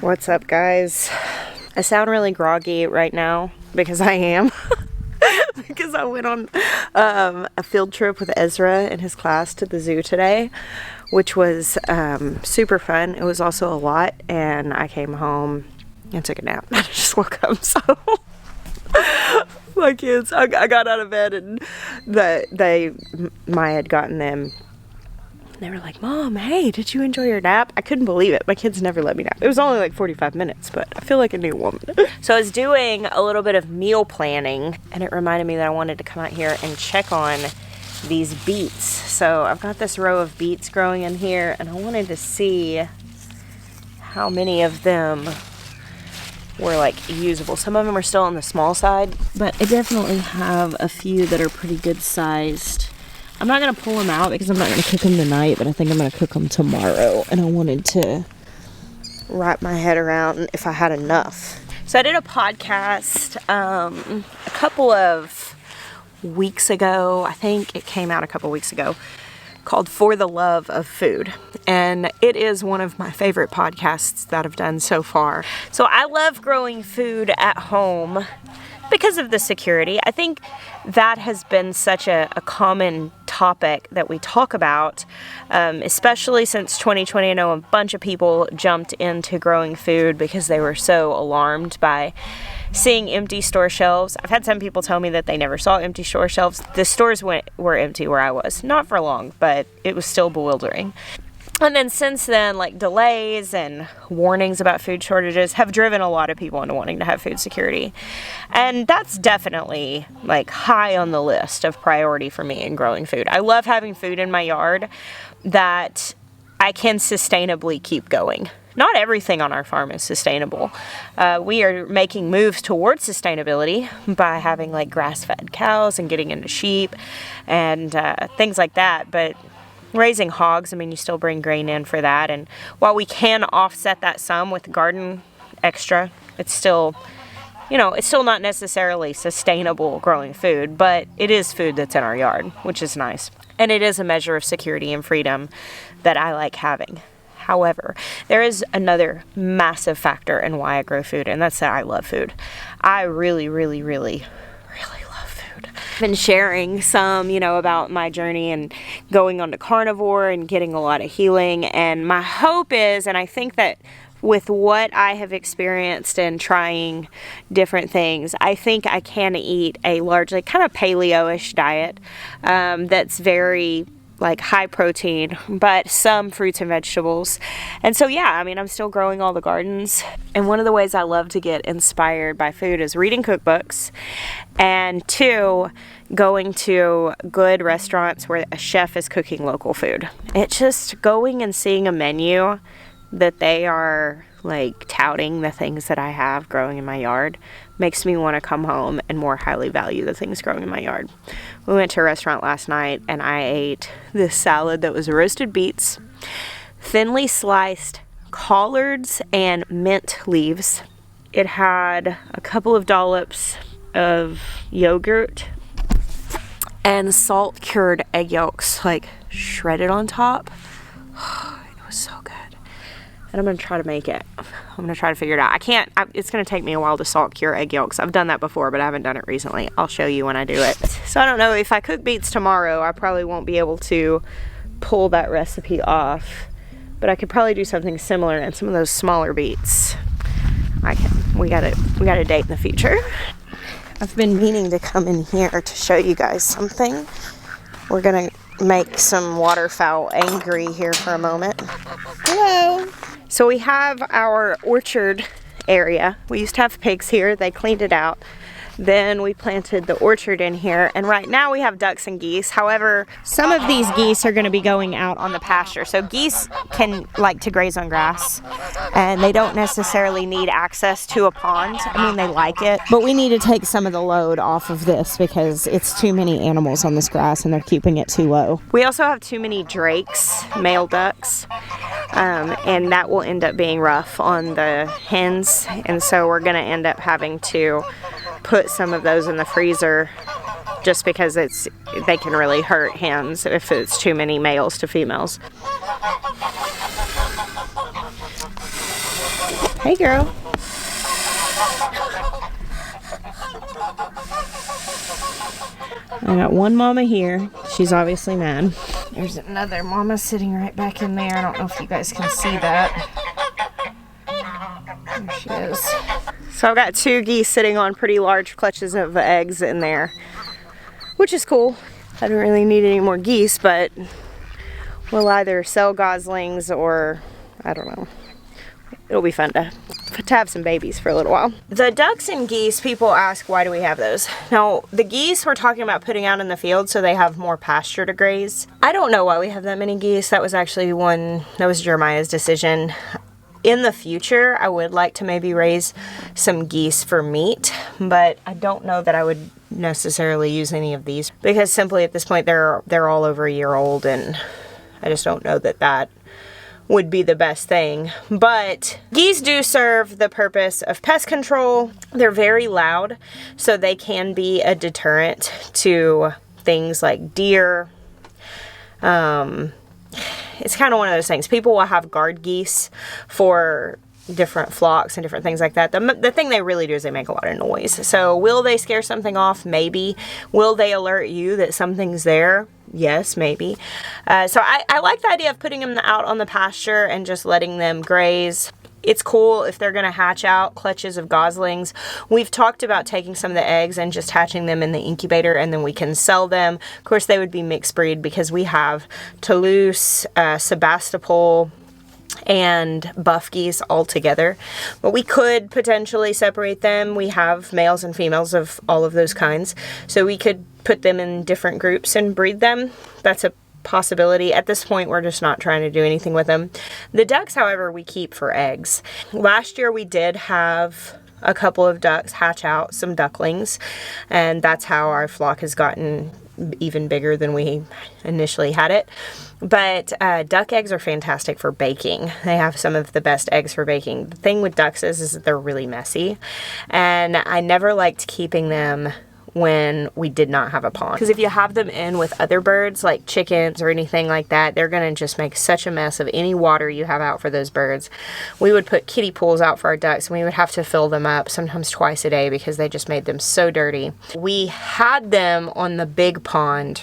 What's up, guys? I sound really groggy right now because I am. Because I went on a field trip with Ezra and his class to the zoo today, which was super fun. It was also a lot, and I came home and took a nap. I just woke up, so my kids, I got out of bed and Maya had gotten them. They were like, Mom, hey, did you enjoy your nap? I couldn't believe it. My kids never let me nap. It was only like 45 minutes, but I feel like a new woman. So I was doing a little bit of meal planning, and it reminded me that I wanted to come out here and check on these beets. So I've got this row of beets growing in here, and I wanted to see how many of them were like usable. Some of them are still on the small side, but I definitely have a few that are pretty good sized. I'm not going to pull them out because I'm not going to cook them tonight, but I think I'm going to cook them tomorrow. And I wanted to wrap my head around if I had enough. So I did a podcast a couple of weeks ago. I think it came out a couple weeks ago, called For the Love of Food. And it is one of my favorite podcasts that I've done so far. So I love growing food at home because of the security. I think that has been such a common topic that we talk about, especially since 2020. I know a bunch of people jumped into growing food because they were so alarmed by seeing empty store shelves. I've had some people tell me that they never saw empty store shelves. The stores were empty where I was. Not for long, but it was still bewildering. And then since then, like, delays and warnings about food shortages have driven a lot of people into wanting to have food security. And that's definitely like high on the list of priority for me in growing food. I love having food in my yard that I can sustainably keep going. Not everything on our farm is sustainable. We are making moves towards sustainability by having like grass-fed cows and getting into sheep and things like that. But raising hogs, I mean, you still bring grain in for that. And while we can offset that some with garden extra, it's still, it's still not necessarily sustainable growing food, but it is food that's in our yard, which is nice. And it is a measure of security and freedom that I like having. However, there is another massive factor in why I grow food, and that's that I love food. I really, really, really love food. I've been sharing some, about my journey and going on to carnivore and getting a lot of healing. And my hope is, and I think that with what I have experienced and trying different things, I think I can eat a largely kind of paleo-ish diet that's very like high protein, but some fruits and vegetables. And so, I'm still growing all the gardens. And one of the ways I love to get inspired by food is reading cookbooks, and 2, going to good restaurants where a chef is cooking local food. It's just going and seeing a menu that they are like touting the things that I have growing in my yard makes me want to come home and more highly value the things growing in my yard. We went to a restaurant last night and I ate this salad that was roasted beets, thinly sliced collards and mint leaves. It had a couple of dollops of yogurt and salt cured egg yolks like shredded on top. It was so good. And I'm going to try to make it. I'm going to try to figure it out. It's going to take me a while to salt cure egg yolks. I've done that before, but I haven't done it recently. I'll show you when I do it. So I don't know, if I cook beets tomorrow, I probably won't be able to pull that recipe off. But I could probably do something similar in some of those smaller beets. I can. We got a date in the future. I've been meaning to come in here to show you guys something. We're going to make some waterfowl angry here for a moment. Hello. So we have our orchard area. We used to have pigs here. They cleaned it out. Then we planted the orchard in here, and right now we have ducks and geese. However, some of these geese are going to be going out on the pasture. So geese can like to graze on grass, and they don't necessarily need access to a pond. I mean, they like it, but we need to take some of the load off of this because it's too many animals on this grass and they're keeping it too low. We also have too many drakes, male ducks, and that will end up being rough on the hens, and so we're going to end up having to put some of those in the freezer just because they can really hurt hens if it's too many males to females. Hey, girl. I got one mama here. She's obviously mad. There's another mama sitting right back in there. I don't know if you guys can see that. There she is. So I've got 2 geese sitting on pretty large clutches of eggs in there, which is cool. I don't really need any more geese, but we'll either sell goslings or, I don't know. It'll be fun to have some babies for a little while. The ducks and geese, people ask, why do we have those? Now, the geese we're talking about putting out in the field so they have more pasture to graze. I don't know why we have that many geese. That was actually that was Jeremiah's decision. In the future, I would like to maybe raise some geese for meat, but I don't know that I would necessarily use any of these because simply at this point they're all over a year old, and I just don't know that would be the best thing. But geese do serve the purpose of pest control. They're very loud, so they can be a deterrent to things like deer. It's kind of one of those things. People will have guard geese for different flocks and different things like that. The thing they really do is they make a lot of noise. So will they scare something off? Maybe. Will they alert you that something's there? Yes, maybe. So I like the idea of putting them out on the pasture and just letting them graze. It's cool if they're going to hatch out clutches of goslings. We've talked about taking some of the eggs and just hatching them in the incubator, and then we can sell them. Of course, they would be mixed breed because we have Toulouse, Sebastopol, and buff geese all together. But we could potentially separate them. We have males and females of all of those kinds. So we could put them in different groups and breed them. That's a possibility. At this point, we're just not trying to do anything with them. The ducks, however, we keep for eggs. Last year we did have a couple of ducks hatch out, some ducklings, and that's how our flock has gotten even bigger than we initially had it. But duck eggs are fantastic for baking. They have some of the best eggs for baking. The thing with ducks is that they're really messy, and I never liked keeping them when we did not have a pond. Because if you have them in with other birds, like chickens or anything like that, they're going to just make such a mess of any water you have out for those birds. We would put kiddie pools out for our ducks, and we would have to fill them up sometimes twice a day because they just made them so dirty. We had them on the big pond,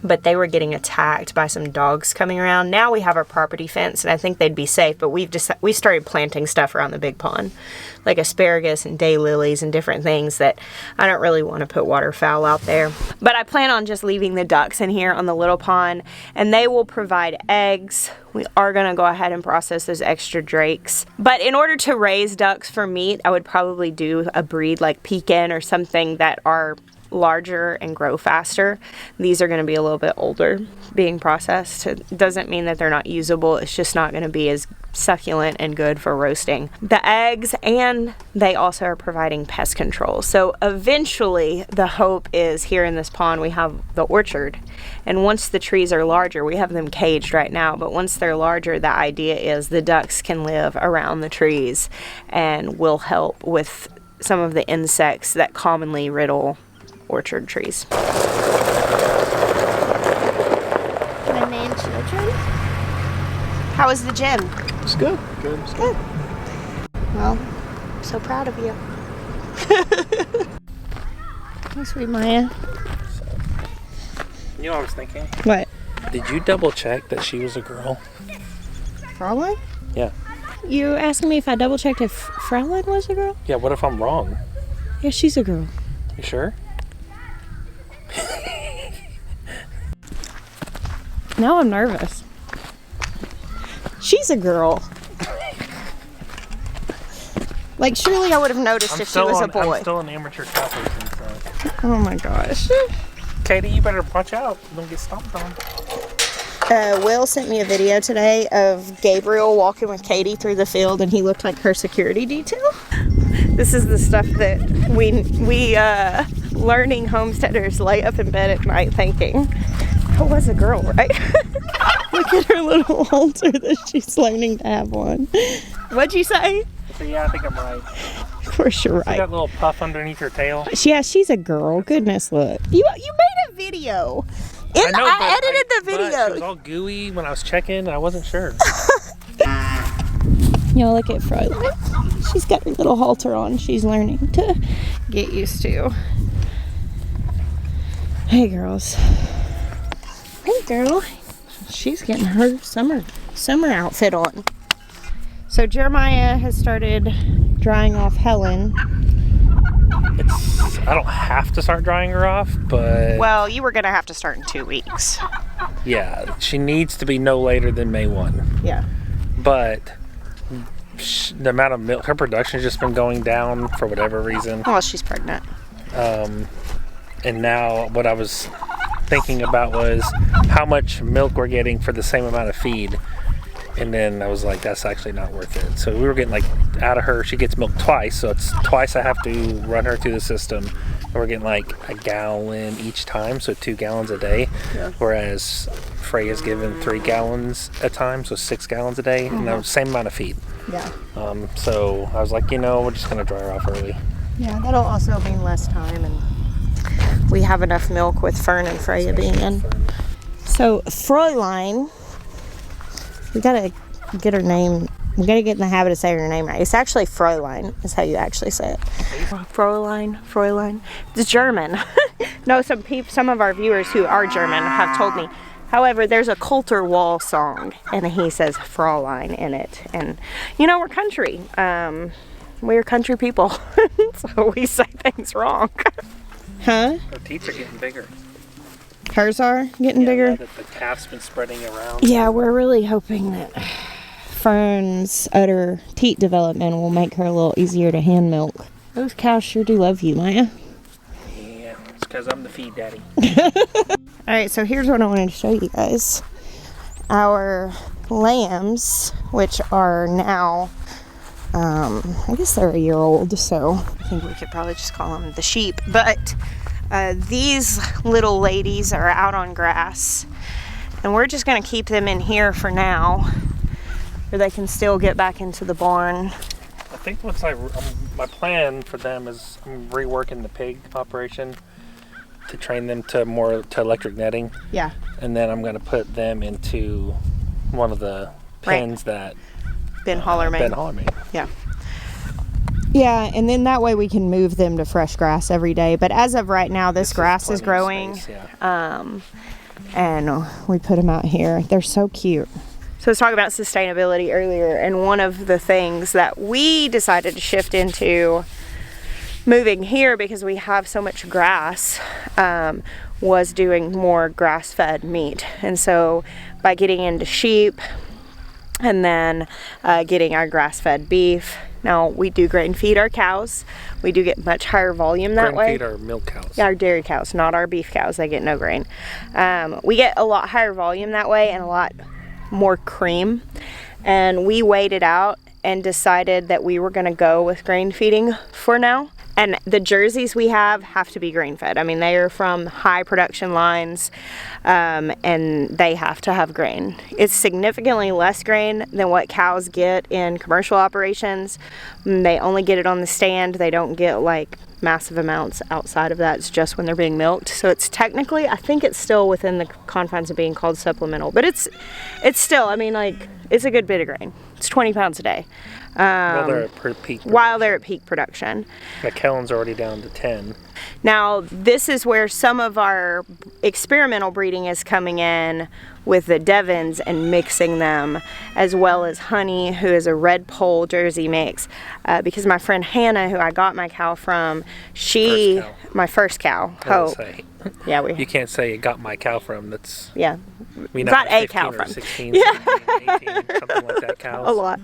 but they were getting attacked by some dogs coming around. Now we have our property fence, and I think they'd be safe, but we started planting stuff around the big pond, like asparagus and daylilies and different things that I don't really want to put waterfowl out there. But I plan on just leaving the ducks in here on the little pond, and they will provide eggs. We are going to go ahead and process those extra drakes. But in order to raise ducks for meat, I would probably do a breed like Pekin or something that are larger and grow faster. These are going to be a little bit older being processed. It doesn't mean that they're not usable. It's just not going to be as succulent and good for roasting. The eggs, and they also are providing pest control. So eventually the hope is here in this pond we have the orchard, and once the trees are larger, we have them caged right now, but once they're larger, the idea is the ducks can live around the trees and will help with some of the insects that commonly riddle orchard trees. My man children. How was the gym? It's good. Good. It's good. Well, I'm so proud of you. Oh, sweet Maya. You know what I was thinking? What? Did you double check that she was a girl? Fraulein? Yeah. You asking me if I double checked if Fraulein was a girl? Yeah, what if I'm wrong? Yeah, she's a girl. You sure? Now I'm nervous. She's a girl. Like, surely I would have noticed if she was a boy. I'm still an amateur cat person, so. Oh my gosh. Katie, you better watch out. Don't get stomped on. Will sent me a video today of Gabriel walking with Katie through the field, and he looked like her security detail. This is the stuff that we learning homesteaders lay up in bed at night thinking, it was a girl, right? Look at her little halter that she's learning to have on. What'd you say? So yeah, I think I'm right. Of course you're right. See that little puff underneath her tail? Yeah, she's a girl. Goodness, look. You made a video. I edited the video. It was all gooey when I was checking. I wasn't sure. Y'all look at Froyline. She's got her little halter on. She's learning to get used to. Hey, girls. Hey, girl. She's getting her summer outfit on. So Jeremiah has started drying off Helen. I don't have to start drying her off, but Well, you were gonna have to start in 2 weeks. yeah, she needs to be no later than May 1. Yeah. But the amount of milk, her production has just been going down for whatever reason. Well, she's pregnant. And now what I was thinking about was how much milk we're getting for the same amount of feed. And then I was like, that's actually not worth it. So we were getting like out of her, she gets milk twice. So it's twice I have to run her through the system. And we're getting like a gallon each time, so 2 gallons a day. Yeah. Whereas Freya's given 3 gallons a time, so 6 gallons a day, and the same amount of feed. Yeah. So I was like, we're just gonna dry her off early. Yeah, that'll also mean less time, and we have enough milk with Fern and Freya being in. So Fräulein, we gotta get her name. We gotta get in the habit of saying her name right. It's actually Fräulein, is how you actually say it. Fräulein. It's German. No, some of our viewers who are German have told me. However, there's a Coulter Wall song, and he says Fräulein in it. And we're country. We're country people, so we say things wrong. Huh? Her teeth are getting bigger. Hers are getting bigger? Now that the calf's been spreading around. Yeah, we're really hoping that Fern's udder teat development will make her a little easier to hand milk. Those cows sure do love you, Maya. Yeah, it's because I'm the feed daddy. Alright, so here's what I wanted to show you guys. Our lambs, which are now, I guess they're a year old, so I think we could probably just call them the sheep. But these little ladies are out on grass, and we're just going to keep them in here for now, where they can still get back into the barn. I think my plan for them is I'm reworking the pig operation to train them to electric netting. Yeah. And then I'm going to put them into one of the pens that Ben Holler made. Yeah. Yeah, and then that way we can move them to fresh grass every day. But as of right now, this grass is growing. Space, yeah. And we put them out here. They're so cute. So I was talking about sustainability earlier, and one of the things that we decided to shift into moving here, because we have so much grass, was doing more grass-fed meat. And so by getting into sheep and then getting our grass-fed beef. Now we do grain feed our cows. We do get much higher volume that way. Grain feed our milk cows. Yeah, our dairy cows, not our beef cows. They get no grain. We get a lot higher volume that way and a lot more cream. And we weighed it out and decided that we were going to go with grain feeding for now. And the jerseys we have to be grain fed. I mean, they are from high production lines, and they have to have grain. It's significantly less grain than what cows get in commercial operations. They only get it on the stand. They don't get like massive amounts outside of that. It's just when they're being milked. So it's technically, I think it's still within the confines of being called supplemental, but it's still, I mean, like, it's a good bit of grain. It's 20 pounds a day. While they're at peak production. While they're at peak production. McKellen's already down to 10. Now, this is where some of our experimental breeding is coming in with the Devons and mixing them, as well as Honey, who is a red poll Jersey mix. Because my friend Hannah, who I got my cow from, my first cow, Hope. Yeah, you can't say you got my cow from. That's we got a cow from 16, 17, 18, something like that. Cows a lot.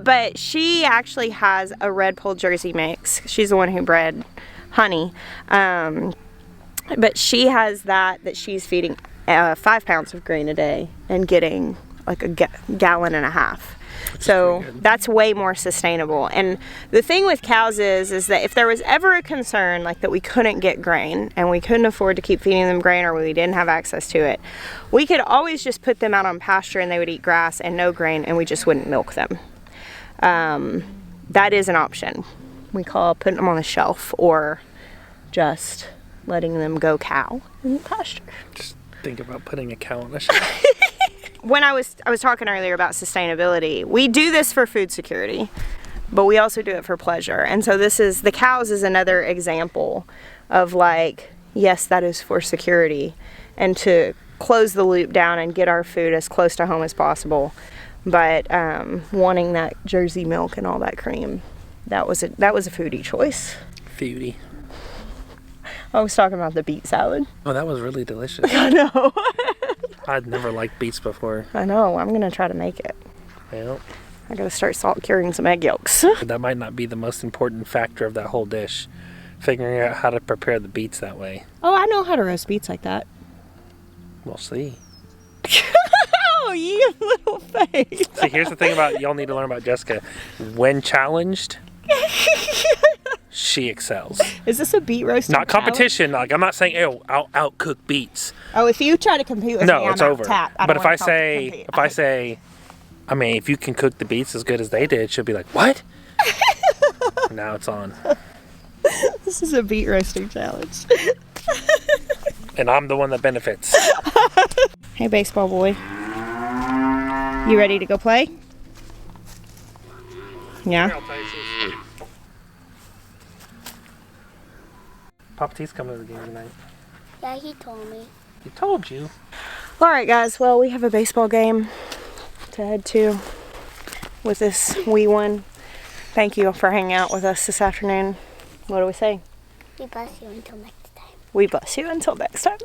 But she actually has a red poll Jersey mix. She's the one who bred Honey. But she has that she's feeding 5 pounds of grain a day and getting like a gallon and a half. So that's way more sustainable. And the thing with cows is that if there was ever a concern like that we couldn't get grain and we couldn't afford to keep feeding them grain, or we didn't have access to it, we could always just put them out on pasture and they would eat grass and no grain, and we just wouldn't milk them. That is an option. We call putting them on the shelf, or just letting them go cow in the pasture. Just think about putting a cow on the shelf. when I was talking earlier about sustainability, we do this for food security, but we also do it for pleasure. And so the cows is another example of like, yes, that is for security and to close the loop down and get our food as close to home as possible. But wanting that Jersey milk and all that cream, that was a foodie choice. Foodie. I was talking about the beet salad. Oh, that was really delicious. I know. I'd never liked beets before. I know. I'm gonna try to make it. Well, I gotta start salt curing some egg yolks. that might not be the most important factor of that whole dish. Figuring out how to prepare the beets that way. Oh, I know how to roast beets like that. We'll see. Oh, you little face. See, here's the thing about y'all need to learn about Jessica. When challenged, she excels. Is this a beet roasting Not competition. Like, I'm not saying, oh, I'll outcook beets. Oh, if you try to compete with me, No, I'm it's out over. tap. I But don't if wanna I say, I mean, if you can cook the beets as good as they did, she'll be like, what? Now it's on. This is a beet roasting challenge. And I'm the one that benefits. Hey, baseball boy. You ready to go play? Yeah? Papa T's coming to the game tonight. Yeah, he told me. He told you. Alright, guys. Well, we have a baseball game to head to with this wee one. Thank you for hanging out with us this afternoon. What do we say? We bless you until next time. We bless you until next time.